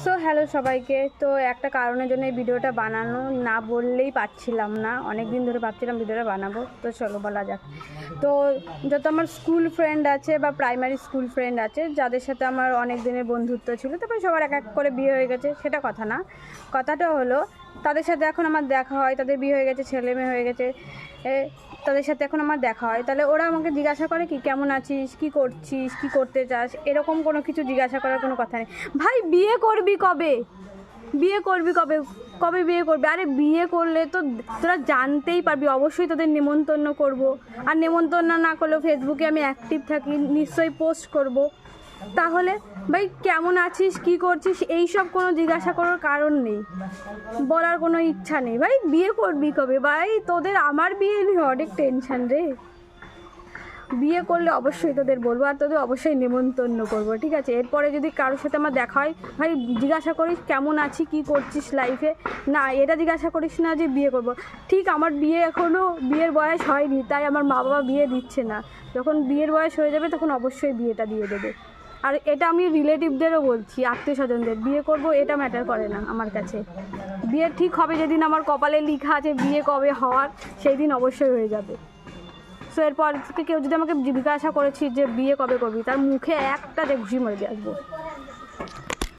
So hello সবাইকে। তো একটা কারণের জন্য এই ভিডিওটা বানানো না বললেই পারছিলাম না, অনেক দিন ধরে ভাবছিলাম ভিডিওটা বানাবো, তো চলো বলা যাক। তো যত আমার স্কুল ফ্রেন্ড আছে বা প্রাইমারি স্কুল ফ্রেন্ড আছে যাদের সাথে আমার অনেক দিনের বন্ধুত্ব ছিল, তারপরে সবার এক এক করে বিয়ে হয়ে গেছে, সেটা কথা না। কথাটা হলো তাদের সাথে এখন আমার দেখা হয়, তাদের বিয়ে হয়ে গেছে, ছেলে মেয়ে হয়ে গেছে, তাদের সাথে এখন আমার দেখা হয়। তাহলে ওরা আমাকে জিজ্ঞাসা করে কি কেমন আছিস, কী করছিস, কী করতে চাস, এরকম কোনো কিছু জিজ্ঞাসা করার কোনো কথা নেই। ভাই বিয়ে করবি কবে, বিয়ে করবি কবে, কবে বিয়ে করবি? আরে বিয়ে করলে তো তোরা জানতেই পারবি, অবশ্যই তোদের নেমন্তন্ন করব। আর নেমন্তন্ন না করলেও ফেসবুকে আমি অ্যাক্টিভ থাকি, নিশ্চয়ই পোস্ট করব। তাহলে ভাই কেমন আছিস, কী করছিস, এইসব কোনো জিজ্ঞাসা করার কারণ নেই, বলার কোনো ইচ্ছা নেই। ভাই বিয়ে করবি কবে? ভাই তোদের আমার বিয়ে নিয়ে অনেক টেনশান রে। বিয়ে করলে অবশ্যই তোদের বলবো, আর তোদের অবশ্যই নেমন্তন্ন করবো, ঠিক আছে? এরপরে যদি কারোর সাথে আমার দেখা হয়, ভাই জিজ্ঞাসা করিস কেমন আছি, কী করছিস লাইফে, না এটা জিজ্ঞাসা করিস না যে বিয়ে করব। ঠিক আমার বিয়ে এখনও বিয়ের বয়স হয়নি, তাই আমার মা বাবা বিয়ে দিচ্ছে না। যখন বিয়ের বয়স হয়ে যাবে তখন অবশ্যই বিয়েটা দিয়ে দেবে। আর এটা আমি রিলেটিভদেরও বলছি, আত্মীয় স্বজনদের, বিয়ে করব এটা ম্যাটার করে না আমার কাছে। বিয়ে ঠিক হবে যেদিন আমার কপালে লেখা আছে বিয়ে কবে হওয়ার, সেই দিন অবশ্যই হয়ে যাবে। সো এরপর কেউ যদি আমাকে জিজ্ঞাসা করেছি যে বিয়ে কবে করবি, তার মুখে একটা যে ঘুষি মেরে দিয়ে আসবো।